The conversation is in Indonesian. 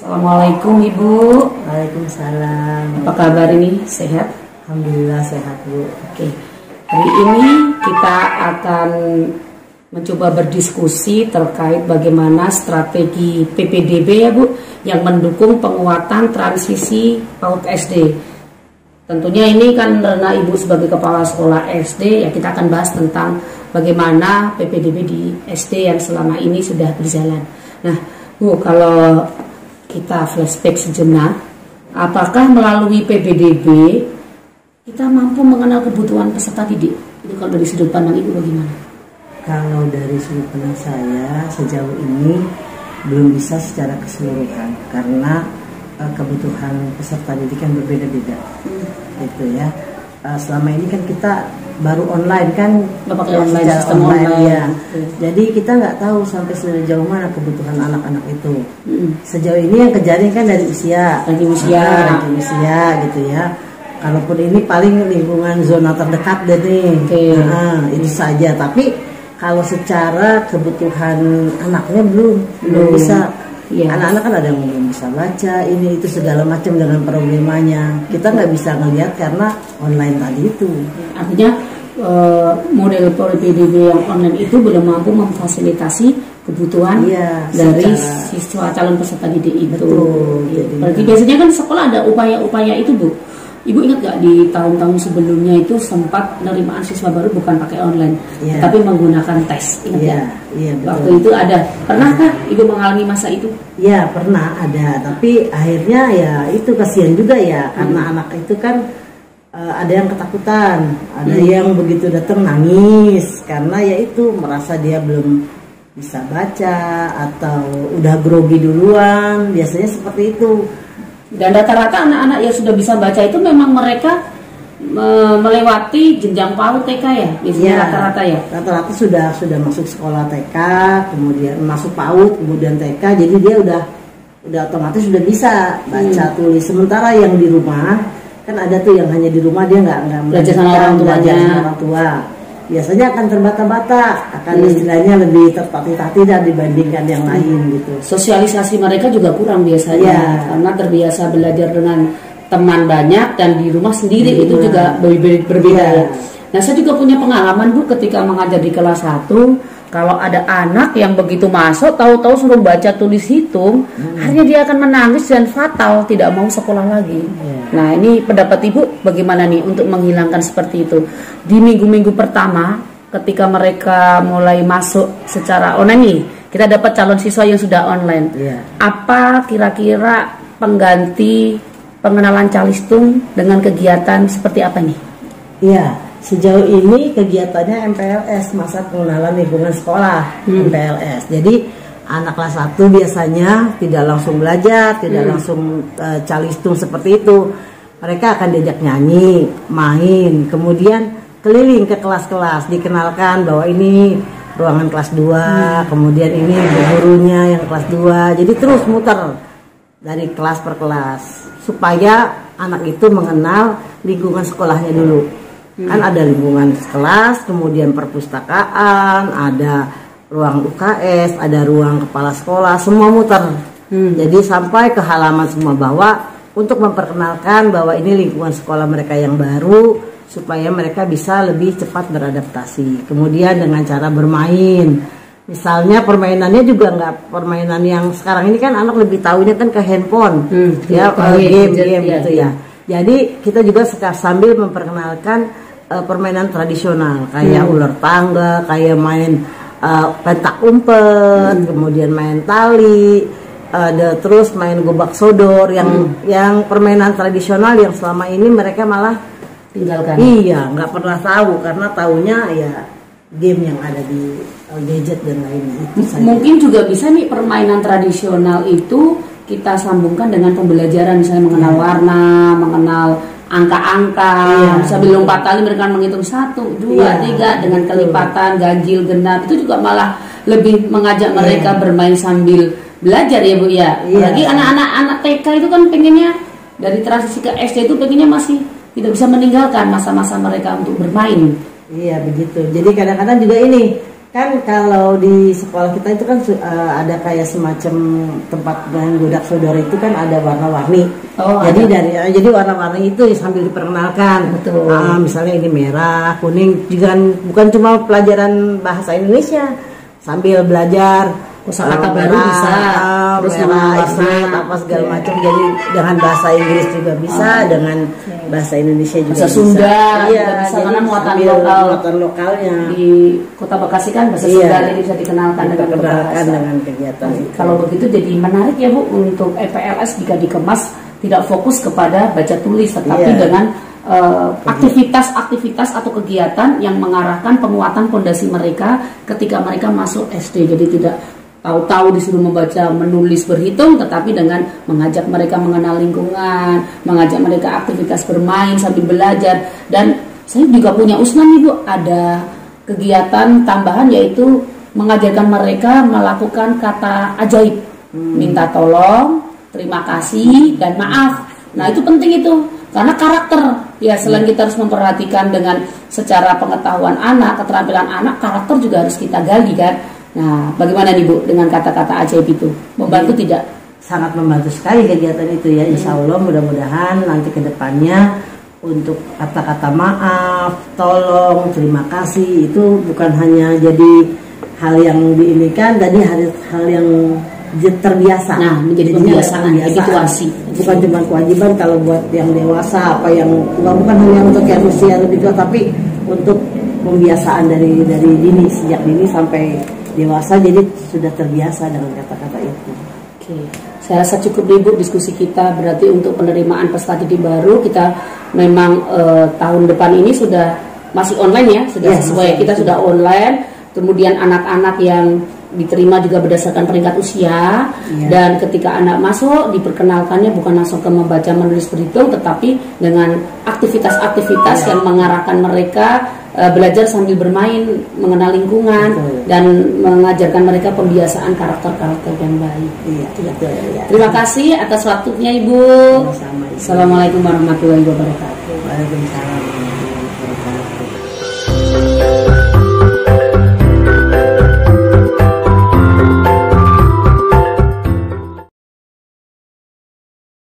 Assalamualaikum Ibu. Waalaikumsalam. Apa kabar ini? Sehat? Alhamdulillah sehat Bu. Oke. Hari ini kita akan mencoba berdiskusi terkait bagaimana strategi PPDB ya Bu yang mendukung penguatan transisi PAUD SD. Tentunya ini kan karena Ibu sebagai kepala sekolah SD ya, kita akan bahas tentang bagaimana PPDB di SD yang selama ini sudah berjalan. Nah Bu, kalau kita flashback sejenak, apakah melalui PPDB kita mampu mengenal kebutuhan peserta didik? Itu kalau dari sudut pandang Ibu bagaimana? Kalau dari sudut pandang saya sejauh ini belum bisa secara keseluruhan karena kebutuhan peserta didik kan berbeda-beda, gitu ya. Selama ini kan kita baru online kan, pakai online, sistem online ya. Jadi kita nggak tahu sampai sejauh mana kebutuhan anak-anak itu. Sejauh ini yang kejadian kan dari usia, gitu ya. Kalaupun ini paling lingkungan zona terdekat deh nih, itu saja. Tapi kalau secara kebutuhan anaknya belum bisa. Anak-anak kan ada yang belum bisa baca, ini itu segala macam dengan problemanya. Kita nggak bisa ngelihat karena online tadi itu. Artinya model PPDB yang online itu belum mampu memfasilitasi kebutuhan dari siswa calon peserta didik itu. Betul. Berarti biasanya kan sekolah ada upaya-upaya itu Bu. Ibu ingat gak di tahun-tahun sebelumnya itu sempat penerimaan siswa baru bukan pakai online, tapi menggunakan tes, ingat ya? Iya, betul. Waktu itu ada. Pernahkah Ibu mengalami masa itu? Ya pernah ada, tapi akhirnya ya itu kasihan juga ya, karena anak itu kan ada yang ketakutan, ada yang begitu datang nangis karena ya itu merasa dia belum bisa baca atau udah grogi duluan, biasanya seperti itu. Dan rata-rata anak-anak yang sudah bisa baca itu memang mereka melewati jenjang PAUD TK ya, biasanya rata-rata ya. Rata-rata sudah masuk sekolah TK, kemudian masuk PAUD, kemudian TK, jadi dia udah otomatis sudah bisa baca tulis. Sementara yang di rumah kan ada tuh yang hanya di rumah dia nggak belajar sama orang tua. Biasanya akan terbata-bata, akan istilahnya lebih tertatih-tatih dan dibandingkan yang lain gitu. Sosialisasi mereka juga kurang biasanya, karena terbiasa belajar dengan teman banyak dan di rumah sendiri itu juga berbeda ya. Nah saya juga punya pengalaman Bu ketika mengajar di kelas 1, kalau ada anak yang begitu masuk tahu-tahu suruh baca tulis hitung, akhirnya dia akan menangis dan fatal tidak mau sekolah lagi. Nah ini pendapat Ibu bagaimana nih untuk menghilangkan seperti itu di minggu-minggu pertama ketika mereka mulai masuk secara online nih, kita dapat calon siswa yang sudah online. Apa kira-kira pengganti pengenalan calistung dengan kegiatan seperti apa nih? Iya, sejauh ini kegiatannya MPLS, masa pengenalan lingkungan sekolah, MPLS. Jadi anak kelas 1 biasanya tidak langsung belajar, tidak langsung calistung seperti itu. Mereka akan diajak nyanyi, main, kemudian keliling ke kelas-kelas, dikenalkan bahwa ini ruangan kelas 2, kemudian ini gurunya yang kelas 2. Jadi terus muter dari kelas per kelas supaya anak itu mengenal lingkungan sekolahnya dulu. Kan ada lingkungan kelas, kemudian perpustakaan, ada ruang UKS, ada ruang kepala sekolah, semua muter. Jadi sampai ke halaman semua, bahwa untuk memperkenalkan bahwa ini lingkungan sekolah mereka yang baru, supaya mereka bisa lebih cepat beradaptasi. Kemudian dengan cara bermain, misalnya permainannya juga nggak permainan yang sekarang ini kan anak lebih tahunya kan ke handphone, game gitu ya. Jadi kita juga sambil memperkenalkan permainan tradisional kayak ular tangga, kayak main petak umpet, kemudian main tali, terus main gobak sodor yang permainan tradisional yang selama ini mereka malah tinggalkan. Iya, nggak pernah tahu karena taunya ya game yang ada di gadget dan lainnya. Mungkin juga bisa nih permainan tradisional itu kita sambungkan dengan pembelajaran, misalnya mengenal warna, mengenal angka-angka, sambil lompat tali mereka menghitung 1, 2, 3 dengan kelipatan, ganjil, genap, itu juga malah lebih mengajak mereka bermain sambil belajar ya Bu ya. Apalagi anak-anak TK itu kan pengennya dari transisi ke SD itu pengennya masih tidak bisa meninggalkan masa-masa mereka untuk bermain. Iya begitu. Jadi kadang-kadang juga ini Kan kalau di sekolah kita itu kan ada kayak semacam tempat main godak sodor itu kan ada warna-warni. Jadi warna-warni itu sambil diperkenalkan. Betul. Misalnya ini merah, kuning, juga bukan cuma pelajaran bahasa Indonesia, sambil belajar kosakata baru bisa, terus merah, apa segala macam. Jadi dengan bahasa Inggris juga bisa, dengan bahasa Indonesia juga bahasa Sunda bisa. Bisa karena muatan lokalnya di Kota Bekasi kan bahasa Sunda jadi bisa dikenalkan dengan kegiatan. Kalau begitu jadi menarik ya Bu untuk EPLS jika dikemas tidak fokus kepada baca tulis, tetapi dengan aktivitas atau kegiatan yang mengarahkan penguatan fondasi mereka ketika mereka masuk SD. Jadi tidak tahu-tahu disuruh membaca, menulis, berhitung, tetapi dengan mengajak mereka mengenal lingkungan, mengajak mereka aktivitas bermain sambil belajar. Dan saya juga punya USNA nih Bu, ada kegiatan tambahan yaitu mengajarkan mereka melakukan kata ajaib, minta tolong, terima kasih, dan maaf. Nah itu penting itu, karena karakter ya selain kita harus memperhatikan dengan secara pengetahuan anak, keterampilan anak, karakter juga harus kita gali kan. Nah, bagaimana nih Bu dengan kata-kata ajaib itu? Membantu tidak? Sangat membantu sekali kegiatan itu ya. Insya Allah mudah-mudahan nanti ke depannya untuk kata-kata maaf, tolong, terima kasih itu bukan hanya jadi hal yang diinikan, tadi hal yang terbiasa. Nah, menjadi kebiasaan, habituasi. Bukan cuma kewajiban kalau buat yang dewasa apa yang bukan hanya untuk yang usia lebih tua, tapi untuk pembiasaan dari dini, sejak dini sampai dewasa, jadi sudah terbiasa dengan kata-kata itu. Oke, saya rasa cukup nih Bu diskusi kita. Berarti untuk penerimaan peserta didik baru kita memang tahun depan ini sudah masih online ya, sudah sesuai kita sudah online. Kemudian anak-anak yang diterima juga berdasarkan peringkat usia, dan ketika anak masuk diperkenalkannya bukan langsung ke membaca, menulis, berhitung, tetapi dengan aktivitas-aktivitas yang mengarahkan mereka belajar sambil bermain, mengenal lingkungan, dan mengajarkan mereka pembiasaan karakter-karakter yang baik. Terima kasih atas waktunya Ibu. Assalamualaikum warahmatullahi wabarakatuh. Waalaikumsalam warahmatullahi wabarakatuh.